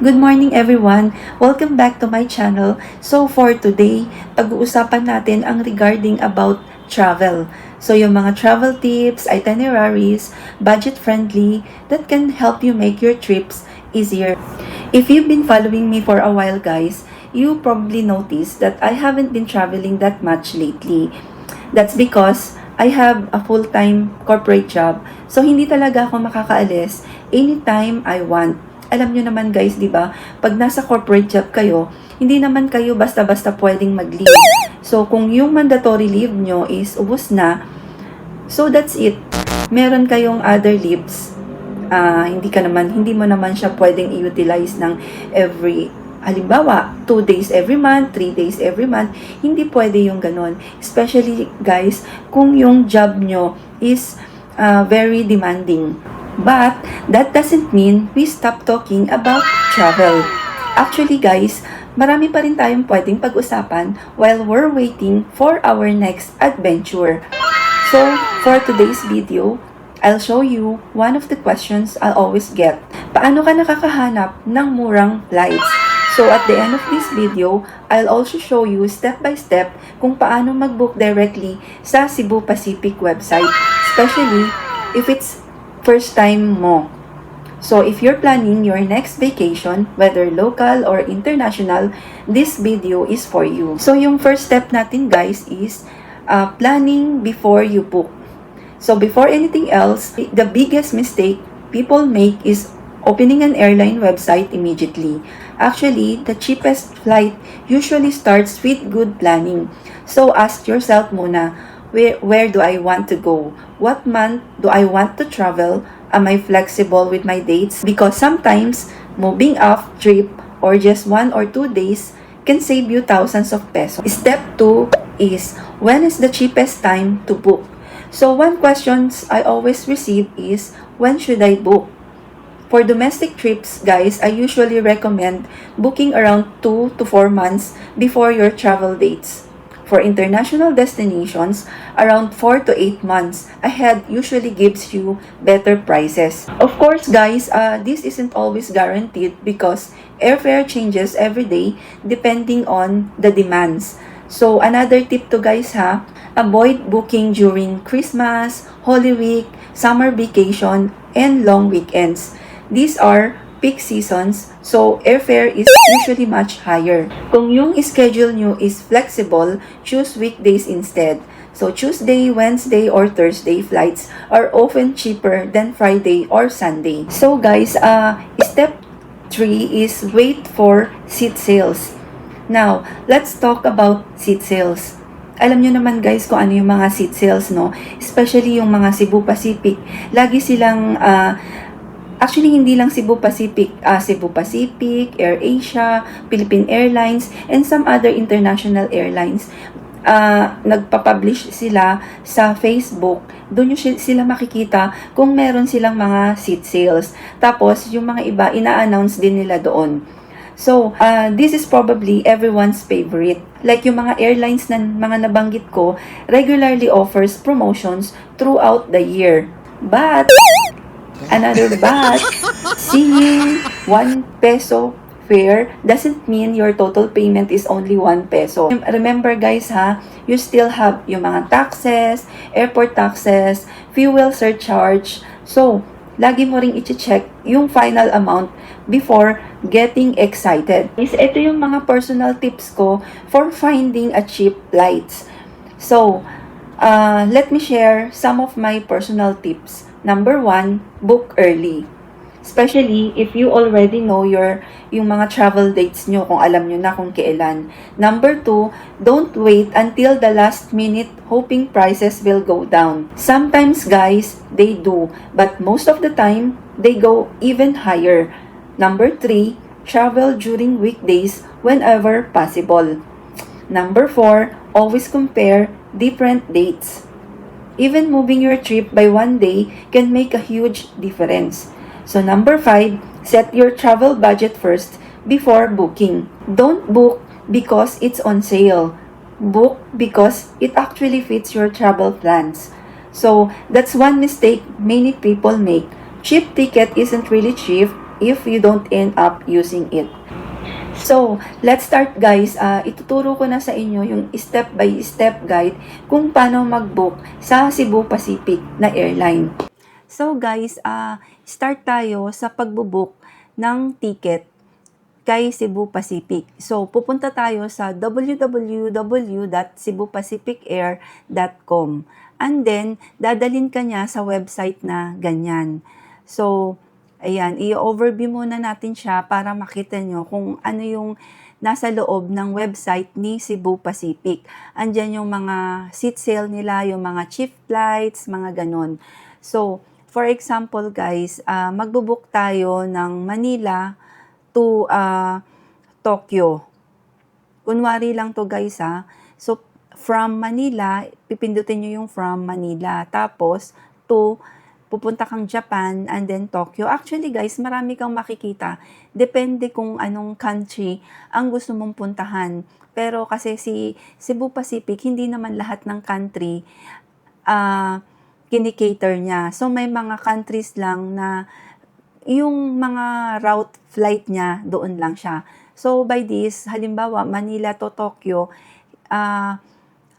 Good morning everyone! Welcome back to my channel. So for today, pag-uusapan natin ang regarding about travel. So yung mga travel tips, itineraries, budget-friendly that can help you make your trips easier. If you've been following me for a while guys, you probably noticed that I haven't been traveling that much lately. That's because I have a full-time corporate job. So hindi talaga ako makakaalis anytime I want. Alam nyo naman guys, di ba? Pag nasa corporate job kayo, hindi naman kayo basta-basta pwedeng mag-leave. So, kung yung mandatory leave nyo is ubos na, so that's it. Meron kayong other leaves. Hindi mo naman siya pwedeng i-utilize ng halimbawa, 2 days every month, 3 days every month. Hindi pwede yung ganon. Especially guys, kung yung job nyo is very demanding. But that doesn't mean we stop talking about travel. Actually guys, marami pa rin tayong pwedeng pag-usapan while we're waiting for our next adventure. So, for today's video, I'll show you one of the questions I'll always get. Paano ka nakakahanap ng murang flights? So, at the end of this video, I'll also show you step by step kung paano mag-book directly sa Cebu Pacific website, especially if it's first time mo. So, if you're planning your next vacation, whether local or international, this video is for you. So, yung first step natin guys is planning before you book. So, before anything else, the biggest mistake people make is opening an airline website immediately. Actually, the cheapest flight usually starts with good planning. So, ask yourself muna, where do I want to go? What month do I want to travel? Am I flexible with my dates? Because sometimes, moving off trip or just 1 or 2 days can save you thousands of pesos. Step 2 is, when is the cheapest time to book? So one question I always receive is, when should I book? For domestic trips, guys, I usually recommend booking around 2 to 4 months before your travel dates. For international destinations, around 4 to 8 months ahead usually gives you better prices. Of course, guys, this isn't always guaranteed because airfare changes every day depending on the demands. So, another tip to guys avoid booking during Christmas, Holy Week, summer vacation, and long weekends. These are peak seasons, so airfare is usually much higher. Kung yung schedule nyo is flexible, choose weekdays instead. So Tuesday, Wednesday, or Thursday flights are often cheaper than Friday or Sunday. So guys, step 3 is wait for seat sales. Now, let's talk about seat sales. Alam nyo naman guys kung ano yung mga seat sales, no? Especially yung mga Cebu Pacific. Lagi silang actually, hindi lang Cebu Pacific, AirAsia, Philippine Airlines, and some other international airlines. Nagpapublish sila sa Facebook. Doon nyo sila makikita kung meron silang mga seat sales. Tapos, yung mga iba, ina-announce din nila doon. So, this is probably everyone's favorite. Like yung mga airlines na mga nabanggit ko, regularly offers promotions throughout the year. But, seeing 1 peso fare doesn't mean your total payment is only 1 peso. Remember guys you still have yung mga taxes, airport taxes, fuel surcharge. So, lagi mo ring i-check yung final amount before getting excited. Ito yung mga personal tips ko for finding a cheap flights. So, let me share some of my personal tips. Number 1, book early. Especially if you already know yung mga travel dates nyo, kung alam nyo na kung kailan. Number 2, don't wait until the last minute hoping prices will go down. Sometimes guys, they do, but most of the time, they go even higher. Number 3, travel during weekdays whenever possible. Number 4, always compare different dates. Even moving your trip by 1 day can make a huge difference. So number 5, set your travel budget first before booking. Don't book because it's on sale. Book because it actually fits your travel plans. So that's one mistake many people make. Cheap ticket isn't really cheap, if you don't end up using it. So, let's start guys. Ituturo ko na sa inyo yung step-by-step guide kung paano mag-book sa Cebu Pacific na airline. So guys, start tayo sa pagbo-book ng ticket kay Cebu Pacific. So, pupunta tayo sa www.cebupacificair.com and then, dadalhin ka niya sa website na ganyan. So, ayan, i-overview muna natin siya para makita nyo kung ano yung nasa loob ng website ni Cebu Pacific. Andyan yung mga seat sale nila, yung mga cheap flights, mga ganon. So, for example guys, magbo-book tayo ng Manila to Tokyo. Kunwari lang to guys So, from Manila, pipindutin nyo yung from Manila. Tapos, pupunta kang Japan and then Tokyo. Actually guys, marami kang makikita. Depende kung anong country ang gusto mong puntahan. Pero kasi si Cebu Pacific, hindi naman lahat ng country kinikater niya. So may mga countries lang na yung mga route flight niya, doon lang siya. So by this, halimbawa Manila to Tokyo,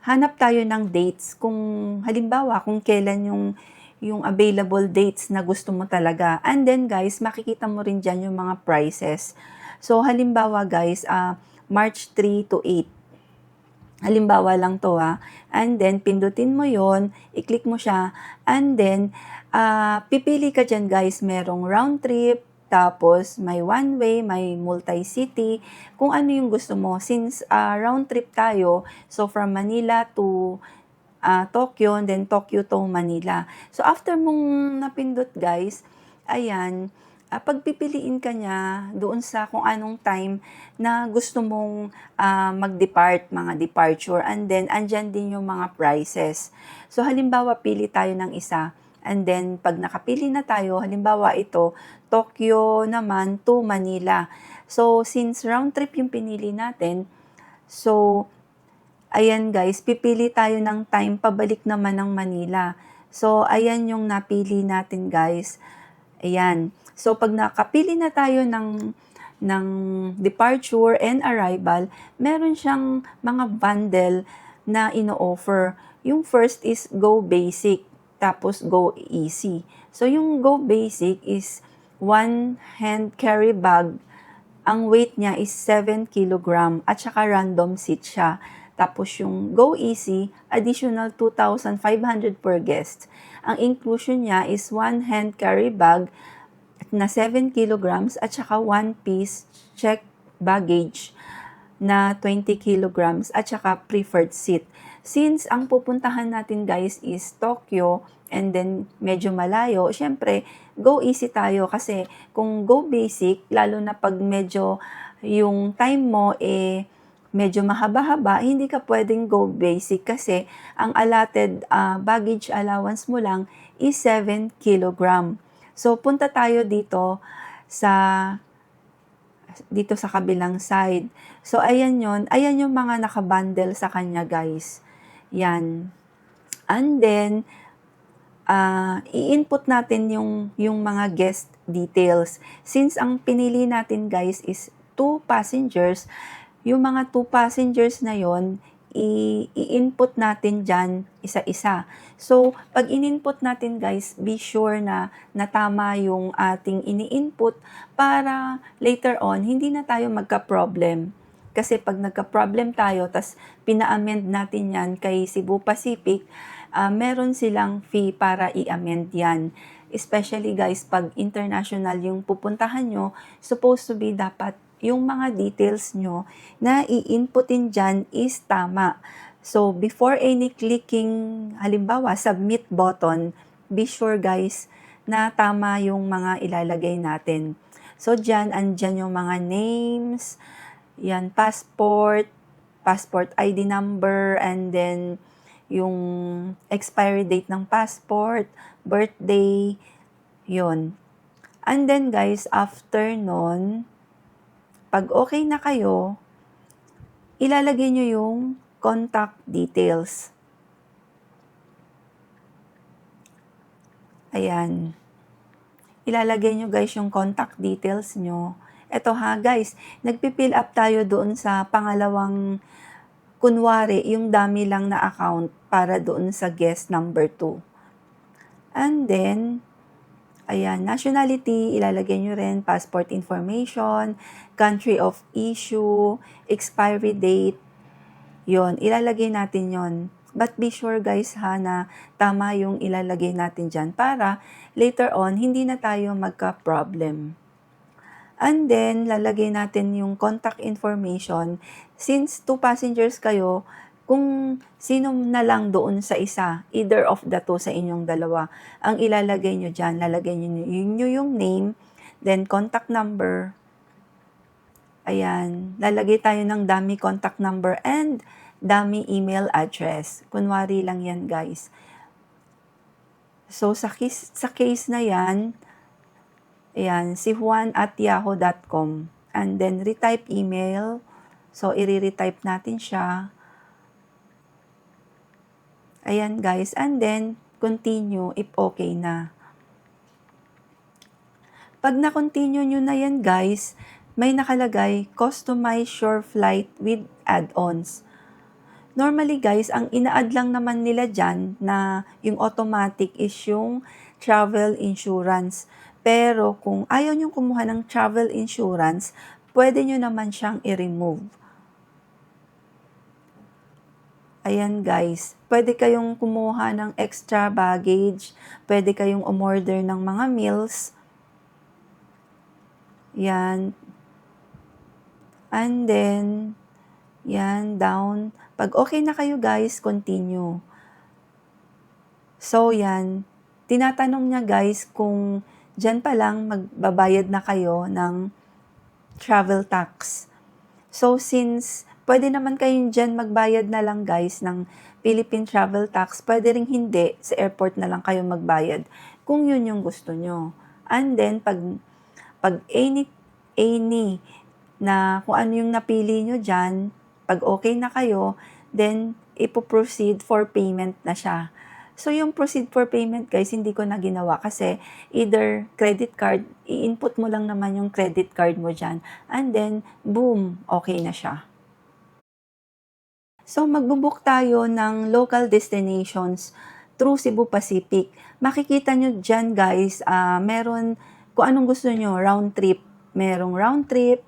hanap tayo ng dates kung halimbawa kung kailan yung available dates na gusto mo talaga. And then guys, makikita mo rin dyan yung mga prices. So halimbawa guys, March 3 to 8. Halimbawa lang to And then pindutin mo yon, i-click mo siya. And then pipili ka dyan guys, merong round trip, tapos may one way, may multi-city, kung ano yung gusto mo. Since round trip tayo, so from Manila to Tokyo, and then Tokyo to Manila. So after mong napindot guys, ayan, pagpipiliin ka niya doon sa kung anong time na gusto mong mag-depart, mga departure, and then andyan din yung mga prices. So halimbawa, pili tayo ng isa. And then, pag nakapili na tayo, halimbawa ito, Tokyo naman to Manila. So, since round trip yung pinili natin, so, ayan guys, pipili tayo ng time pabalik naman ng Manila. So, ayan yung napili natin guys. Ayan. So, pag nakapili na tayo ng departure and arrival, meron siyang mga bundle na ino-offer. Yung first is Go Basic. Tapos Go Easy. So, yung Go Basic is one hand carry bag. Ang weight niya is 7 kg at saka random seat siya. Tapos yung Go Easy, additional 2,500 per guest. Ang inclusion niya is one hand carry bag na 7 kg at saka one piece checked baggage na 20 kilograms at saka preferred seat. Since ang pupuntahan natin guys is Tokyo and then medyo malayo, syempre Go Easy tayo kasi kung Go Basic, lalo na pag medyo yung time mo medyo mahaba-haba, hindi ka pwedeng Go Basic kasi ang allotted baggage allowance mo lang is 7 kilogram. So punta tayo dito sa kabilang side. So, ayan yon. Ayan yung mga nakabundle sa kanya, guys. Yan. And then, i-input natin yung mga guest details. Since ang pinili natin, guys, is 2 passengers, yung mga 2 passengers na yon, i-input natin dyan isa-isa. So, pag in-input natin guys, be sure na tama yung ating ini-input para later on, hindi na tayo magka-problem. Kasi pag nagka-problem tayo, tas pina-amend natin yan kay Cebu Pacific, meron silang fee para i-amend yan. Especially guys, pag international yung pupuntahan nyo, supposed to be dapat yung mga details nyo na i-inputin dyan is tama. So, before any clicking, halimbawa, submit button, be sure guys na tama yung mga ilalagay natin. So, dyan, andyan yung mga names, yan, passport ID number, and then yung expiry date ng passport, birthday, yun. And then guys, after nun, pag okay na kayo, ilalagay nyo yung contact details. Ayan. ilalagay nyo guys yung contact details nyo. Eto ha guys, nagpipill up tayo doon sa pangalawang, kunwari, yung dami lang na account para doon sa guest number 2. And then, ayan, nationality, ilalagay nyo rin, passport information, country of issue, expiry date, yon, ilalagay natin yon. But be sure guys ha na tama yung ilalagay natin dyan para later on hindi na tayo magka-problem. And then, lalagay natin yung contact information. Since 2 passengers kayo, kung sino na lang doon sa isa, either of the 2 sa inyong dalawa, ang ilalagay nyo dyan, lalagay nyo yung name, then contact number. Ayan, lalagay tayo ng dummy contact number and dummy email address. Kunwari lang yan guys. So, sa case na yan, ayan, si juan@yahoo.com. And then, retype email. So, i-retype natin siya. Ayan, guys. And then, continue if okay na. Pag na-continue nyo na yan, guys, may nakalagay, customize your flight with add-ons. Normally, guys, ang ina-add lang naman nila dyan na yung automatic is yung travel insurance. Pero kung ayaw nyo kumuha ng travel insurance, pwede nyo naman siyang i-remove. Ayan guys, pwede kayong kumuha ng extra baggage, pwede kayong umorder ng mga meals. Yan. And then, yan, down. Pag okay na kayo guys, continue. So yan, tinatanong niya guys kung dyan pa lang magbabayad na kayo ng travel tax. So since pwede naman kayong dyan magbayad na lang guys ng Philippine Travel Tax, pwede rin hindi, sa airport na lang kayo magbayad kung yun yung gusto nyo. And then pag any na kung ano yung napili nyo dyan, pag okay na kayo, then ipo-proceed for payment na siya. So, yung proceed for payment, guys, hindi ko na ginawa kasi either credit card, i-input mo lang naman yung credit card mo dyan. And then, boom, okay na siya. So, magbubook tayo ng local destinations through Cebu Pacific. Makikita nyo dyan, guys, meron, kung anong gusto nyo, round trip. Merong round trip,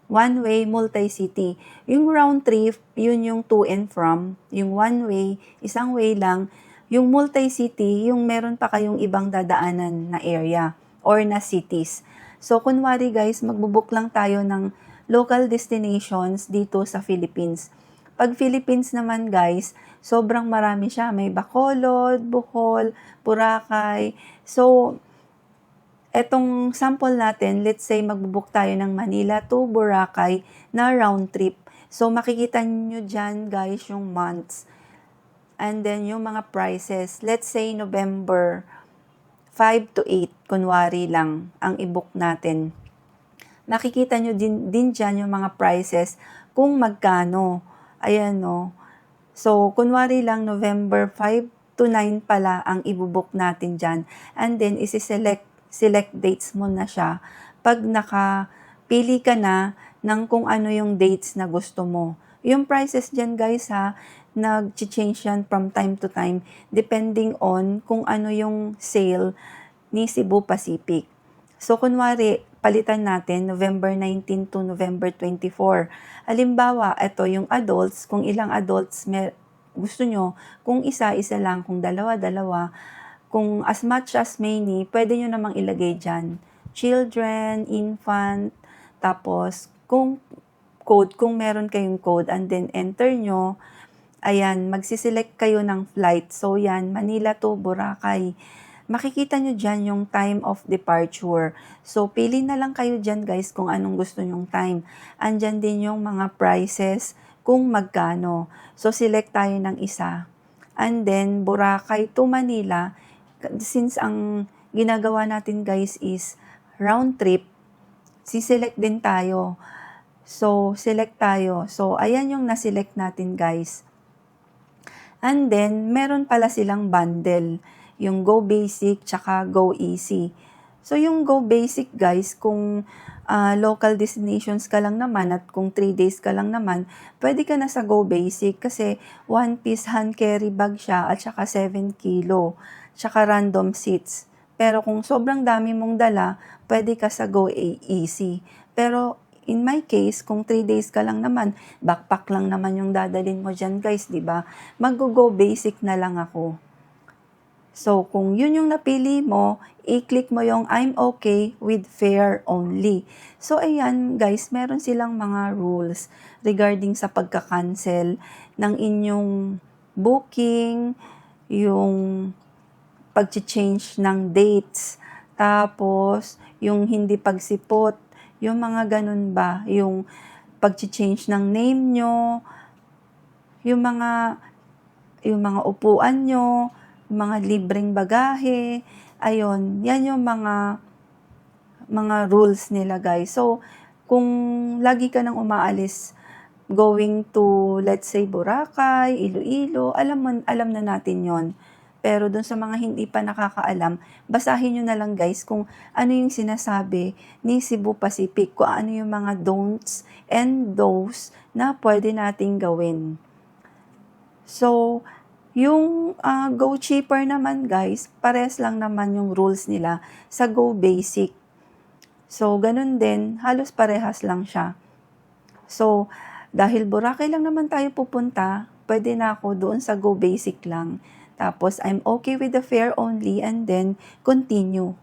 one way, multi-city. Yung round trip, yun yung to and from. Yung one way, isang way lang. Yung multi-city, yung meron pa kayong ibang dadaanan na area or na cities. So, kunwari guys, magbubook lang tayo ng local destinations dito sa Philippines. Pag Philippines naman guys, sobrang marami siya. May Bacolod, Bohol, Boracay. So, etong sample natin, let's say magbubook tayo ng Manila to Boracay na round trip. So, makikita nyo dyan guys yung months. And then, yung mga prices, let's say November 5 to 8, kunwari lang, ang i-book natin. Makikita nyo din dyan yung mga prices kung magkano. Ayan, no. So, kunwari lang, November 5 to 9 pala ang i-book natin dyan. And then, select dates mo na siya. Pag nakapili ka na ng kung ano yung dates na gusto mo. Yung prices dyan, guys, ha, nag-change yan from time to time depending on kung ano yung sale ni Cebu Pacific. So, kunwari, palitan natin November 19 to November 24. Halimbawa, ito yung adults, kung ilang adults gusto nyo, kung isa lang, kung dalawa, kung as much as many, pwede nyo namang ilagay dyan. Children, infant, tapos kung code, kung meron kayong code, and then enter nyo. Ayan, magsiselect kayo ng flight. So, yan, Manila to Boracay. Makikita nyo dyan yung time of departure. So, pili na lang kayo dyan, guys, kung anong gusto nyong time. Andyan din yung mga prices kung magkano. So, select tayo ng isa. And then, Boracay to Manila. Since ang ginagawa natin, guys, is round trip, siselect din tayo. So, select tayo. So, ayan yung naselect natin, guys. And then, meron pala silang bundle. Yung Go Basic, tsaka Go Easy. So, yung go basic guys, kung local destinations ka lang naman at kung 3 days ka lang naman, pwede ka na sa go basic kasi 1-piece hand carry bag siya at saka 7 kilo, tsaka random seats. Pero kung sobrang dami mong dala, pwede ka sa go easy. Pero in my case, kung 3 days ka lang naman, backpack lang naman yung dadalhin mo dyan guys, di ba? Mag-go basic na lang ako. So, kung yun yung napili mo, i-click mo yung I'm okay with fare only. So, ayan guys, meron silang mga rules regarding sa pagka-cancel ng inyong booking, yung pag-change ng dates, tapos yung hindi pagsipot, yung mga ganun ba, yung pag-change ng name nyo, yung mga upuan nyo, mga libreng bagahe, ayun, yan yung mga rules nila guys. So, kung lagi ka nang umaalis, going to, let's say, Boracay, Iloilo, alam na natin yon. Pero dun sa mga hindi pa nakakaalam, basahin nyo na lang guys kung ano yung sinasabi ni Cebu Pacific, kung ano yung mga don'ts and do's na pwede nating gawin. So, yung Go Cheaper naman guys, pares lang naman yung rules nila sa Go Basic. So, ganun din, halos parehas lang siya. So, dahil Boracay lang naman tayo pupunta, pwede na ako doon sa Go Basic lang. Tapos, I'm okay with the fare only and then continue.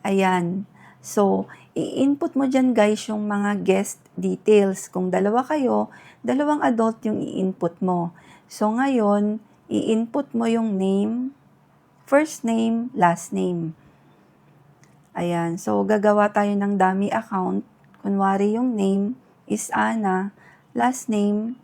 Ayan. So, i-input mo dyan guys yung mga guest details. Kung dalawa kayo, dalawang adult yung i-input mo. So, ngayon, i-input mo yung name, first name, last name. Ayan. So, gagawa tayo ng dummy account. Kunwari yung name is Ana, last name,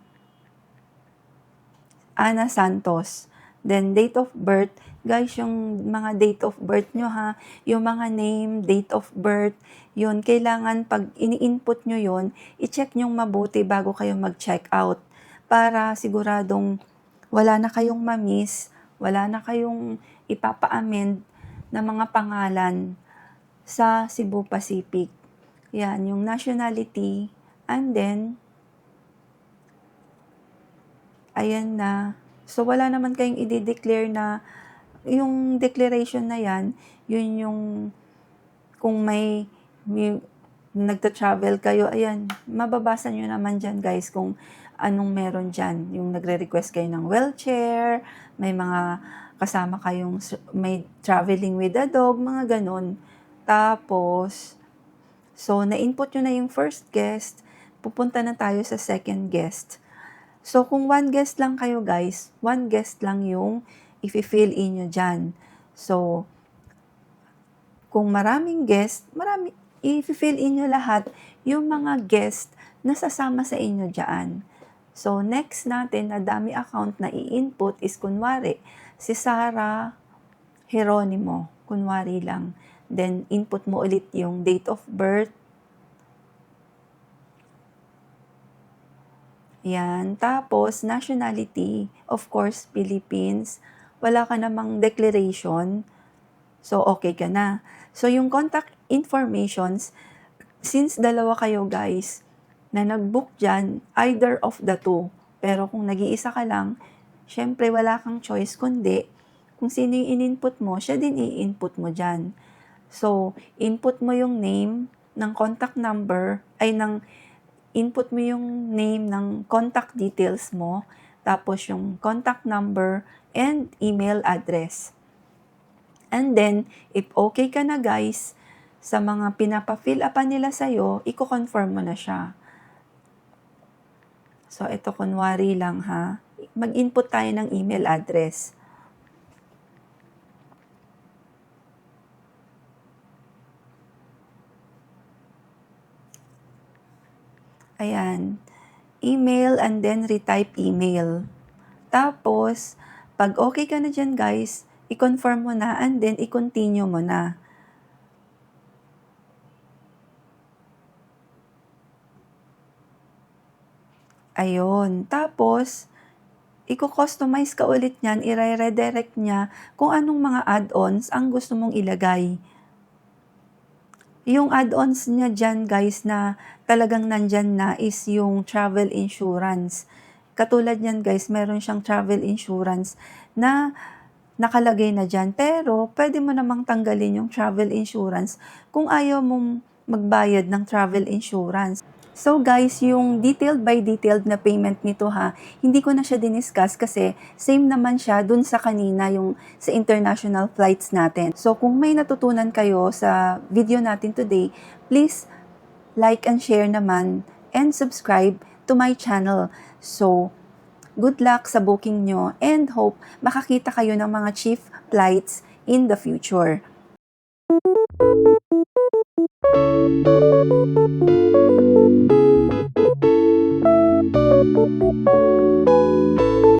Ana Santos. Then, date of birth, guys, yung mga date of birth nyo ha, yung mga name, date of birth, yun, kailangan pag ini-input nyo yun, i-check nyo mabuti bago kayo mag-check out para siguradong wala na kayong mamiss, wala na kayong ipapa-amend na mga pangalan sa Cebu Pacific. Yan, yung nationality, and then, ayan na. So, wala naman kayong i-declare na, yung declaration na yan, yun yung, kung may nagta-travel kayo, ayan, mababasa nyo naman dyan guys kung anong meron dyan. Yung nagre-request kayo ng wheelchair, may mga kasama kayong, may traveling with a dog, mga ganon. Tapos, so, na-input nyo na yung first guest, pupunta na tayo sa second guest. So, kung one guest lang kayo guys, one guest lang yung i-fill in nyo dyan. So, kung maraming guest, i-fill in nyo lahat yung mga guest na sasama sa inyo dyan. So, next natin na dummy account na i-input is kunwari, si Sarah Geronimo, kunwari lang. Then, input mo ulit yung date of birth. Yan. Tapos, nationality, of course, Philippines. Wala ka namang declaration. So, okay ka na. So, yung contact informations, since dalawa kayo guys, na nag-book dyan, either of the two. Pero kung nag-iisa ka lang, syempre wala kang choice kundi, kung sino yung in-input mo, siya din i-input mo dyan. So, input mo yung name ng contact number, input mo yung name ng contact details mo, tapos yung contact number and email address. And then, if okay ka na guys, sa mga pinapa-fill upan nila sa'yo, i-confirm mo na siya. So, ito kunwari lang ha. Mag-input tayo ng email address. Ayan. Email and then retype email. Tapos, pag okay ka na dyan guys, i-confirm mo na and then i-continue mo na. Ayun. Tapos, iko-customize ka ulit niyan, ire-redirect niya kung anong mga add-ons ang gusto mong ilagay. Yung add-ons niya diyan guys na talagang nandyan na is yung travel insurance. Katulad niyan guys, meron siyang travel insurance na nakalagay na diyan. Pero pwede mo namang tanggalin yung travel insurance kung ayaw mong magbayad ng travel insurance. So guys, yung detailed by detailed na payment nito ha, hindi ko na siya diniscuss kasi same naman siya dun sa kanina yung sa international flights natin. So kung may natutunan kayo sa video natin today, please like and share naman and subscribe to my channel. So good luck sa booking nyo and hope makakita kayo ng mga cheap flights in the future.